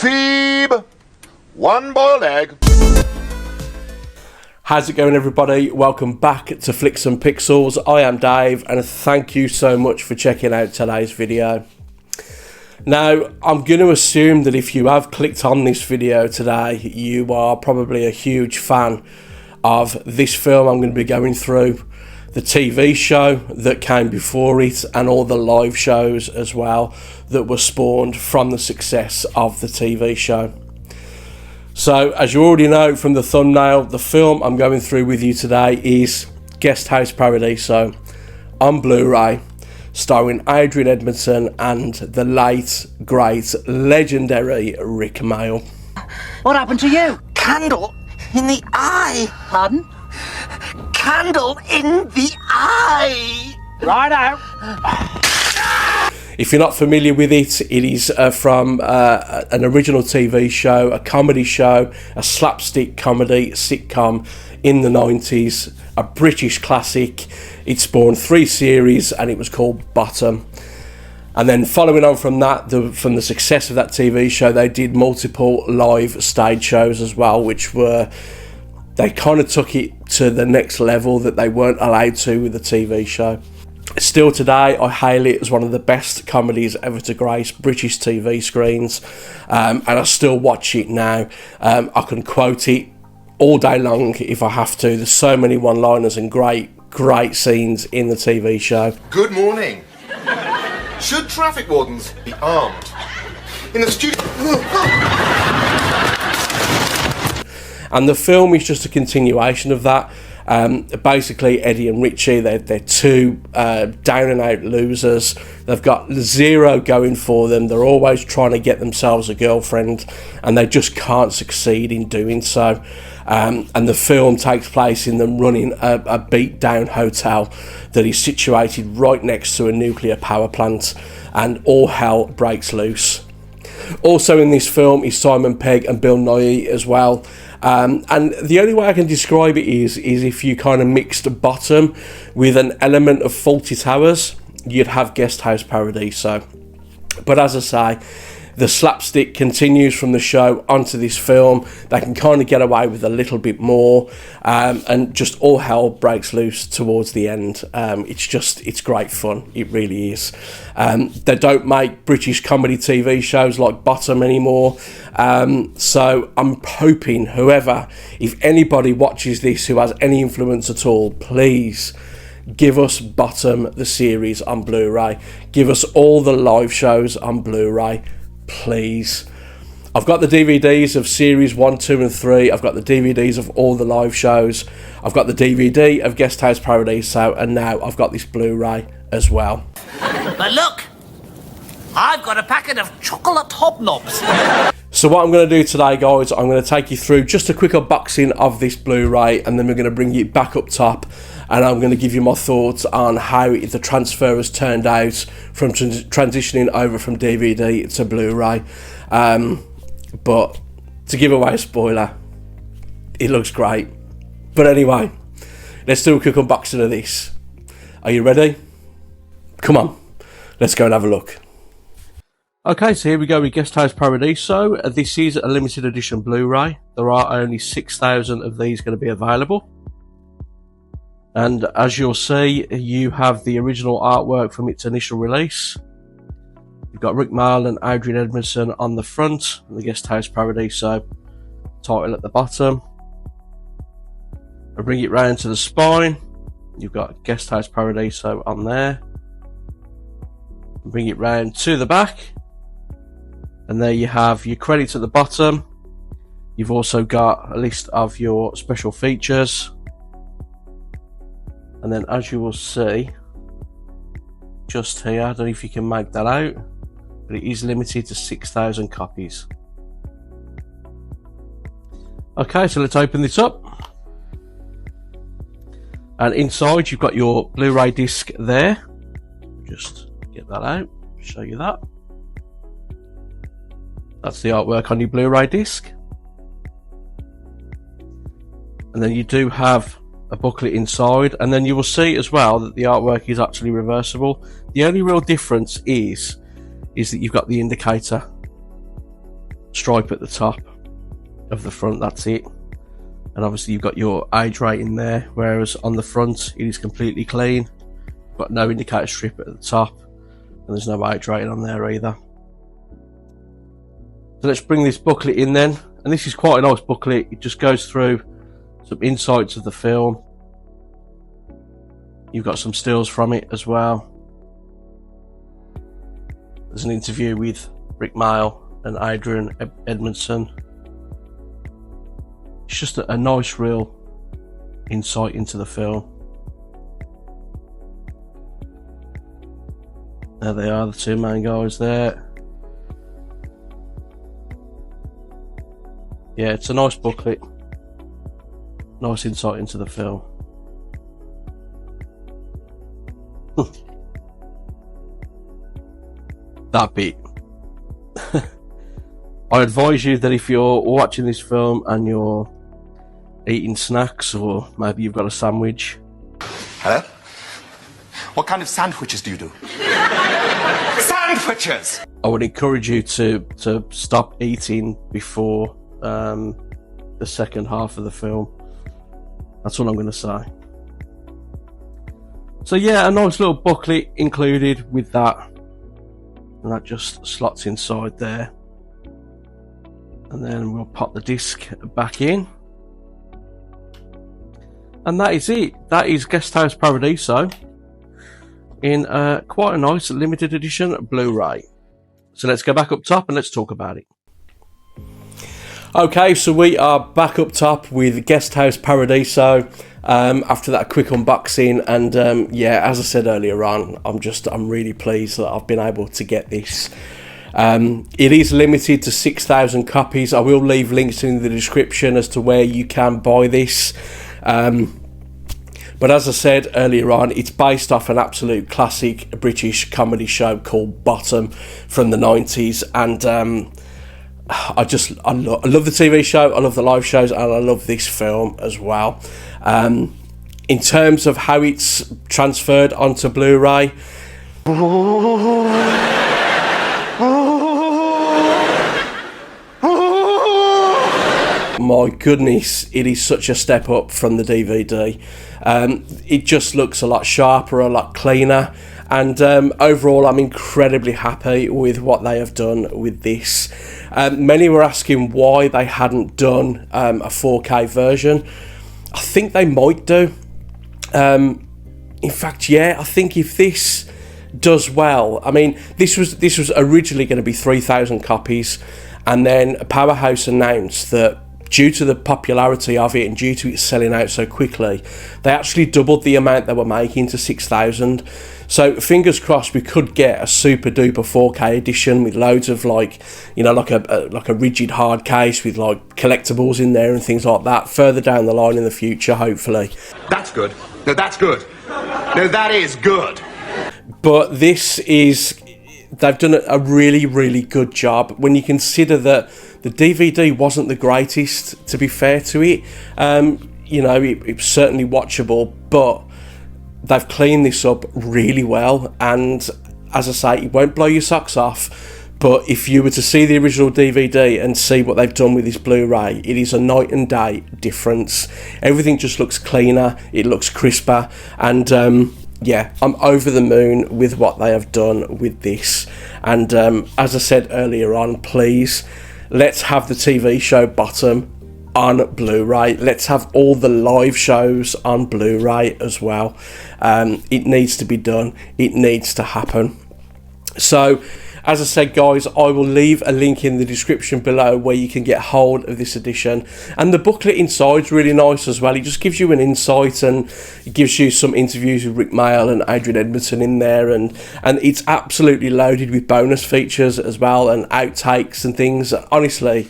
Phoebe! One boiled egg. How's it going, everybody? Welcome back to Flicks and Pixels. I am Dave, and thank you so much for checking out today's video. Now, I'm going to assume that if you have clicked on this video today, you are probably a huge fan of this film I'm going to be going through, the TV show that came before it, and all the live shows as well that were spawned from the success of the TV show. So, as you already know from the thumbnail, the film I'm going through with you today is Guest House Paradiso on Blu-ray, starring Adrian Edmondson and the late, great, legendary Rick Mayall. What happened to you? Candle in the eye. Pardon? Candle in the eye. Right out. If you're not familiar with it, it is from an original TV show, a comedy show, a slapstick comedy sitcom in the 90s, a British classic. It spawned 3 series and it was called Bottom. And then following on from that, from the success of that TV show, they did multiple live stage shows as well, which were, they kind of took it to the next level that they weren't allowed to with the TV show. Still today, I hail it as one of the best comedies ever to grace British TV screens, and I still watch it now. I can quote it all day long if I have to. There's so many one-liners and great scenes in the TV show. Good morning. Should traffic wardens be armed? In the studio... And the film is just a continuation of that. Basically, Eddie and Richie, they're two down and out losers. They've got zero going for them. They're always trying to get themselves a girlfriend, and they just can't succeed in doing so. And the film takes place in them running a beat down hotel that is situated right next to a nuclear power plant, and all hell breaks loose. Also in this film is Simon Pegg and Bill Nighy as well. And the only way I can describe it is if you kind of mixed Bottom with an element of Fawlty Towers, you'd have Guest House Paradiso. But as I say, the slapstick continues from the show onto this film. They can kind of get away with a little bit more, and just all hell breaks loose towards the end. It's great fun. It really is. They don't make British comedy TV shows like Bottom anymore. So I'm hoping if anybody watches this who has any influence at all, please give us Bottom the series on Blu-ray. Give us all the live shows on Blu-ray, please. I've got the DVDs of series 1, 2 and 3. I've got the DVDs of all the live shows. I've got the DVD of Guest House Paradiso, and now I've got this Blu-ray as well. But look, I've got a packet of chocolate hobnobs. So what I'm going to do today, guys, I'm going to take you through just a quick unboxing of this Blu-ray, and then we're going to bring it back up top, and I'm going to give you my thoughts on how the transfer has turned out from transitioning over from DVD to Blu-ray. But to give away a spoiler, it looks great. But anyway, let's do a quick unboxing of this. Are you ready? Come on, let's go and have a look. Okay, so here we go with Guest House Paradiso. This is a limited edition Blu-ray. There are only 6,000 of these going to be available. And as you'll see, you have the original artwork from its initial release. You've got Rick Mayall and Adrian Edmondson on the front, and the Guest House Paradiso title at the bottom. I bring it round to the spine. You've got Guest House Paradiso on there. Bring it round to the back. And there you have your credits at the bottom. You've also got a list of your special features. And then as you will see, just here, I don't know if you can make that out, but it is limited to 6,000 copies. Okay, so let's open this up. And inside you've got your Blu-ray disc there. Just get that out, show you that. That's the artwork on your Blu-ray disc. And then you do have a booklet inside, and then you will see as well that the artwork is actually reversible. The only real difference is that you've got the indicator stripe at the top of the front, that's it. And obviously you've got your age rating there, whereas on the front it is completely clean. Got no indicator strip at the top, and there's no age rating on there either. So let's bring this booklet in then, and this is quite a nice booklet. It just goes through some insights of the film. You've got some stills from it as well. There's an interview with Rick Mayall and Adrian Edmondson. It's just a nice real insight into the film. There they are, the two main guys there. Yeah, it's a nice booklet. Nice insight into the film. That bit. I advise you that if you're watching this film and you're eating snacks, or maybe you've got a sandwich. Hello? What kind of sandwiches do you do? Sandwiches! I would encourage you to stop eating before the second half of the film. That's all I'm going to say. So yeah, a nice little booklet included with that. And that just slots inside there. And then we'll pop the disc back in. And that is it. That is Guest House Paradiso in quite a nice limited edition Blu-ray. So let's go back up top and let's talk about it. Okay, so we are back up top with Guest House Paradiso after that quick unboxing, and yeah, as I said earlier on, I'm really pleased that I've been able to get this. It is limited to 6,000 copies. I will leave links in the description as to where you can buy this. But as I said earlier on, it's based off an absolute classic British comedy show called Bottom from the 90s, and I love the TV show, I love the live shows, and I love this film as well. In terms of how it's transferred onto Blu-ray, my goodness, it is such a step up from the DVD. It just looks a lot sharper, a lot cleaner, and overall I'm incredibly happy with what they have done with this. Many were asking why they hadn't done a 4K version. I think they might do. In fact, yeah, I think if this does well, I mean, this was originally going to be 3,000 copies, and then Powerhouse announced that due to the popularity of it and due to it selling out so quickly, they actually doubled the amount they were making to 6,000. So fingers crossed we could get a super duper 4K edition with loads of, like, you know, like a rigid hard case with like collectibles in there and things like that further down the line in the future, hopefully. That's good. No, that's good. No, that is good. But this is, they've done a really, really good job when you consider that the DVD wasn't the greatest, to be fair to it. You know, it's certainly watchable, but they've cleaned this up really well, and as I say, it won't blow your socks off, but if you were to see the original DVD and see what they've done with this Blu-ray, it is a night and day difference. Everything just looks cleaner, it looks crisper, and yeah, I'm over the moon with what they have done with this. And as I said earlier on, please, let's have the TV show Bottom on Blu-ray. Let's have all the live shows on Blu-ray as well. It needs to be done. It needs to happen. So, as I said, guys, I will leave a link in the description below where you can get hold of this edition. And the booklet inside is really nice as well. It just gives you an insight, and it gives you some interviews with Rick Mayall and Adrian Edmondson in there. And it's absolutely loaded with bonus features as well, and outtakes and things. Honestly,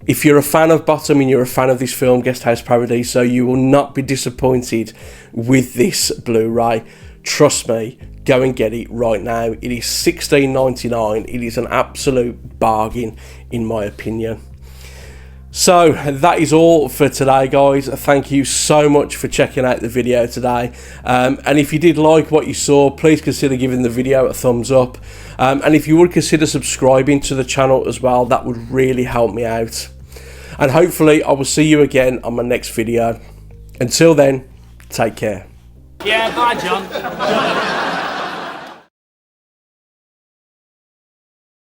if you're a fan of Bottom and you're a fan of this film, Guest House Paradiso, you will not be disappointed with this Blu-ray. Trust me, go and get it right now. It is $16.99. It is an absolute bargain, in my opinion. So that is all for today, guys. Thank you so much for checking out the video today, and if you did like what you saw, please consider giving the video a thumbs up, and if you would consider subscribing to the channel as well, that would really help me out. And hopefully I will see you again on my next video. Until then, take care. Yeah, bye, John.